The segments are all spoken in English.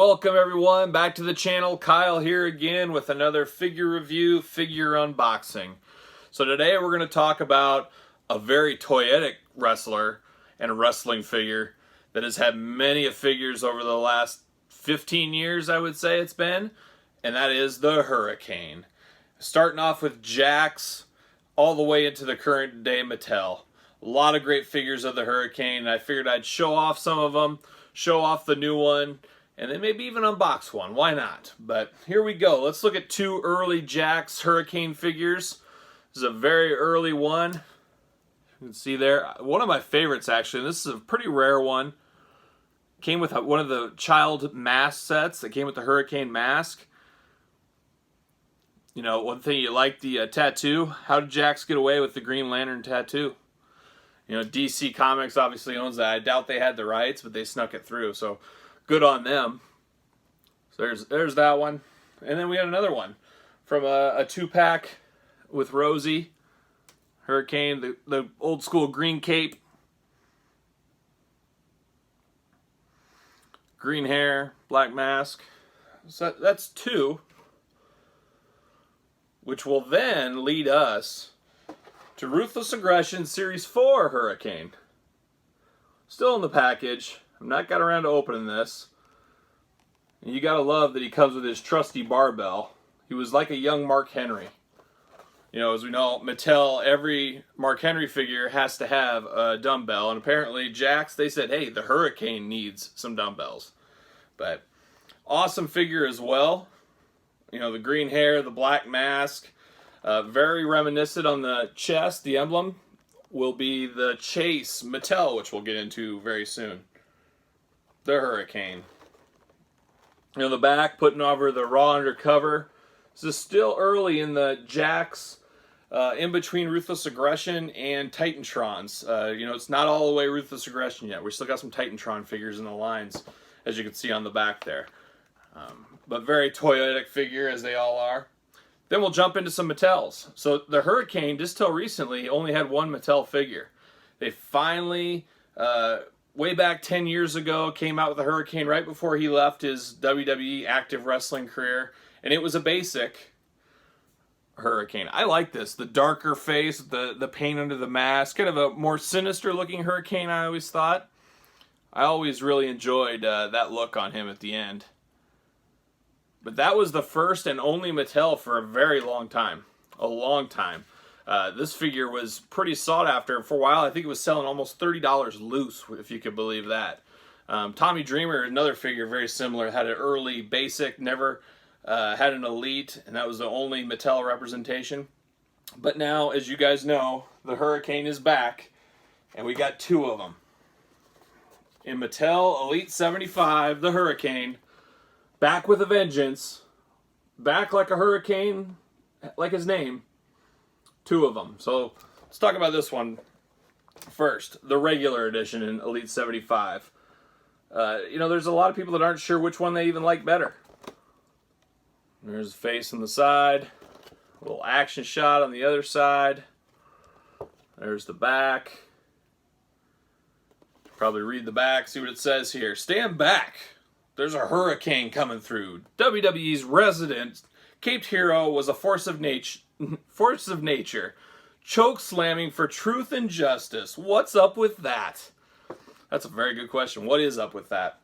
Welcome everyone back to the channel. Kyle here again with another figure review, figure unboxing. So today we're going to talk about a very toyetic wrestler and a wrestling figure that has had many figures over the last 15 years, I would say it's been, and that is the Hurricane. Starting off with Jakks all the way into the current day Mattel. A lot of great figures of the Hurricane, and I figured I'd show off some of them, show off the new one, and then maybe even unbox one. Why not? But here we go. Let's look at two early Jakks Hurricane figures. This is a very early one. You can see there. One of my favorites, actually. This is a pretty rare one. Came with one of the child mask sets that came with the Hurricane mask. You know, one thing you like, the tattoo. How did Jakks get away with the Green Lantern tattoo? You know, DC Comics obviously owns that. I doubt they had the rights, but they snuck it through. So good on them. So there's that one. And then we had another one from a 2-pack with Rosie. Hurricane, the old school green cape. Green hair, black mask. So that's two. Which will then lead us to Ruthless Aggression Series 4 Hurricane. Still in the package. I've not got around to opening this. And you gotta love that he comes with his trusty barbell. He was like a young Mark Henry. You know, as we know, Mattel, every Mark Henry figure has to have a dumbbell. And apparently Jakks, they said, hey, the Hurricane needs some dumbbells. But awesome figure as well. You know, the green hair, the black mask. Very reminiscent on the chest. The emblem will be the Chase Mattel, which we'll get into very soon. The Hurricane. You know, the back, putting over the raw undercover. This is still early in the Jakks, in between Ruthless Aggression and Titantrons. You know, it's not all the way Ruthless Aggression yet. We still got some Titantron figures in the lines, as you can see on the back there. But very toyetic figure, as they all are. Then we'll jump into some Mattels. So the Hurricane, just till recently, only had one Mattel figure. They finally, way back 10 years ago, came out with the Hurricane right before he left his WWE active wrestling career. And it was a basic Hurricane. I like this. The darker face, the paint under the mask. Kind of a more sinister looking Hurricane, I always thought. I always really enjoyed that look on him at the end. But that was the first and only Mattel for a very long time. A long time. This figure was pretty sought after for a while. I think it was selling almost $30 loose, if you could believe that. Tommy Dreamer, another figure very similar, had an early basic, never had an Elite, and that was the only Mattel representation. But now, as you guys know, the Hurricane is back, and we got two of them. In Mattel Elite 75, the Hurricane, back with a vengeance, back like a Hurricane, like his name. Two of them. So let's talk about this one first. The regular edition in Elite 75. You know, there's a lot of people that aren't sure which one they even like better. There's the face on the side. A little action shot on the other side. There's the back. Probably read the back, see what it says here. Stand back. There's a Hurricane coming through. WWE's resident caped hero was a force of nature, choke slamming for truth and justice. What's up with that? That's a very good question. What is up with that?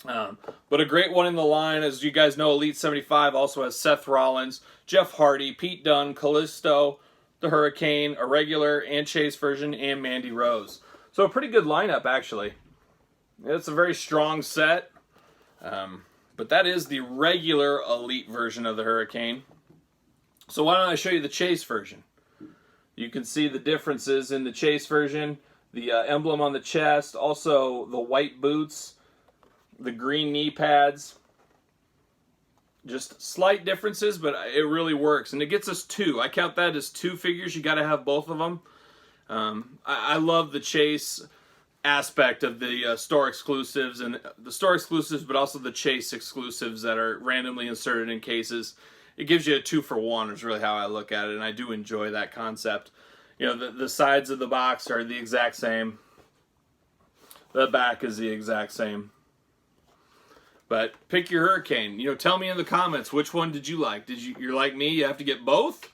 But a great one in the line, as you guys know, Elite 75 also has Seth Rollins, Jeff Hardy, Pete Dunne, Kalisto, the Hurricane, a regular and Chase version, and Mandy Rose. So a pretty good lineup, actually. It's a very strong set. But that is the regular Elite version of the Hurricane. So why don't I show you the Chase version? You can see the differences in the Chase version. The emblem on the chest, also the white boots, the green knee pads. Just slight differences, but it really works. And it gets us two. I count that as two figures. You got to have both of them. I love the Chase aspect of the store exclusives, and the store exclusives, but also the Chase exclusives that are randomly inserted in cases. It gives you a 2-for-1 is really how I look at it, and I do enjoy that concept. You know, the sides of the box are the exact same. The back is the exact same. But pick your Hurricane. You know, tell me in the comments, which one did you like? You're like me, you have to get both?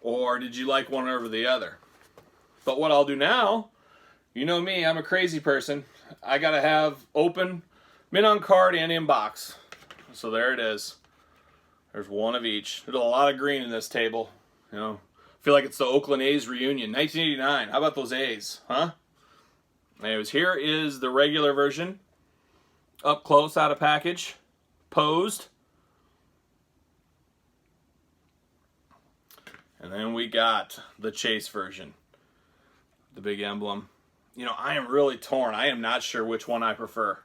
Or did you like one over the other? But what I'll do now, you know me, I'm a crazy person. I gotta have open, mint on card, and in box. So there it is. There's one of each. There's a lot of green in this table. You know, I feel like it's the Oakland A's reunion, 1989. How about those A's, huh? Anyways, here is the regular version. Up close, out of package, posed. And then we got the chase version. The big emblem. You know, I am really torn. I am not sure which one I prefer.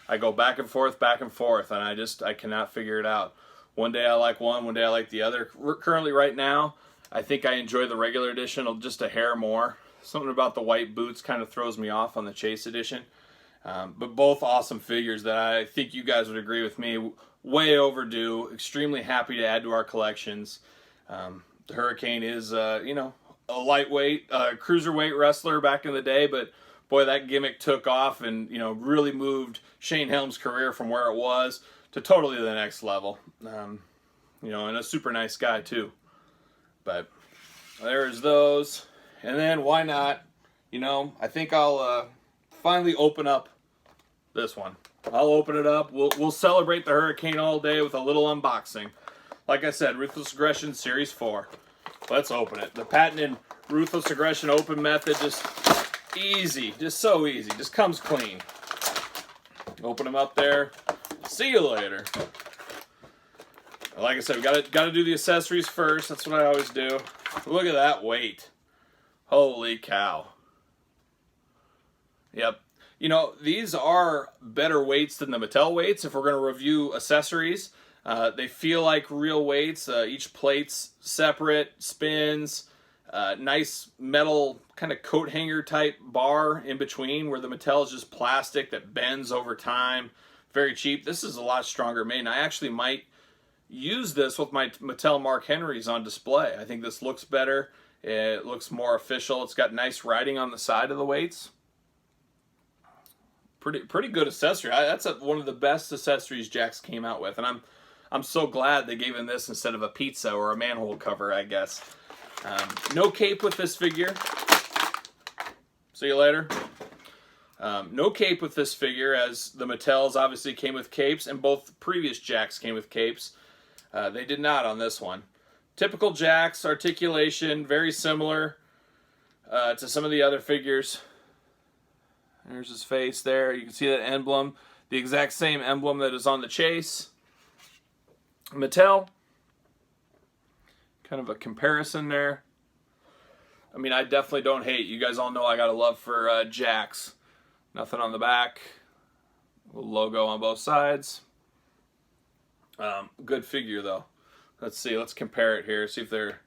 I go back and forth, and I cannot figure it out. One day I like one day I like the other. Currently, right now, I think I enjoy the regular edition just a hair more. Something about the white boots kind of throws me off on the Chase edition. But both awesome figures that I think you guys would agree with me. Way overdue. Extremely happy to add to our collections. The Hurricane is, you know, a lightweight, cruiserweight wrestler back in the day, but boy, that gimmick took off and, you know, really moved Shane Helm's career from where it was to totally the next level. You know, and a super nice guy too. But there's those. And then why not, you know, I think I'll finally open up this one. I'll open it up. We'll celebrate the Hurricane all day with a little unboxing. Like I said, Ruthless Aggression Series 4. Let's open it. The patented Ruthless Aggression open method, just easy. Just so easy. Just comes clean. Open them up there. See you later. Like I said, we gotta do the accessories first. That's what I always do. Look at that weight. Holy cow. Yep. You know, these are better weights than the Mattel weights if we're going to review accessories. They feel like real weights. Each plate's separate, spins, nice metal kind of coat hanger type bar in between, where the Mattel is just plastic that bends over time. Very cheap. This is a lot stronger made, and I actually might use this with my Mattel Mark Henrys on display. I think this looks better. It looks more official. It's got nice writing on the side of the weights. Pretty good accessory. That's one of the best accessories Jakks came out with, and I'm so glad they gave him this instead of a pizza or a manhole cover, I guess. No cape with this figure. See you later. No cape with this figure, as the Mattels obviously came with capes, and both previous Jakks came with capes. They did not on this one. Typical Jakks articulation, very similar to some of the other figures. There's his face there. You can see that emblem. The exact same emblem that is on the Chase. Mattel. Kind of a comparison there. I mean, I definitely don't hate. You guys all know I got a love for Jakks. Nothing on the back. Little logo on both sides. Good figure, though. Let's see. Let's compare it here. See if they're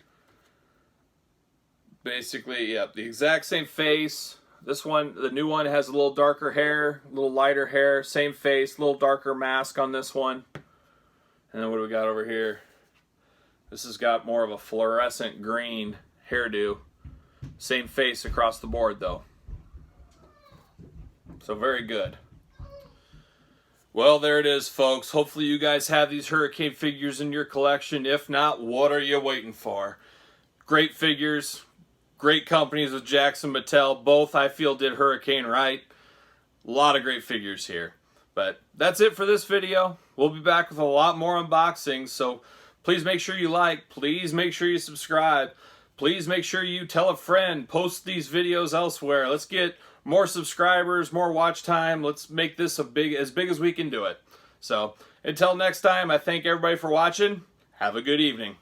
basically, yep, the exact same face. This one, the new one, has a little darker hair, a little lighter hair, same face, a little darker mask on this one. And then what do we got over here? This has got more of a fluorescent green hairdo. Same face across the board, though. So very good. Well, there it is, folks. Hopefully you guys have these Hurricane figures in your collection. If not, what are you waiting for? Great figures. Great companies with Jakks and Mattel. Both, I feel, did Hurricane right. A lot of great figures here. But that's it for this video. We'll be back with a lot more unboxings. So please make sure you like. Please make sure you subscribe. Please make sure you tell a friend. Post these videos elsewhere. Let's get more subscribers, more watch time. Let's make this as big as we can do it. So until next time, I thank everybody for watching. Have a good evening.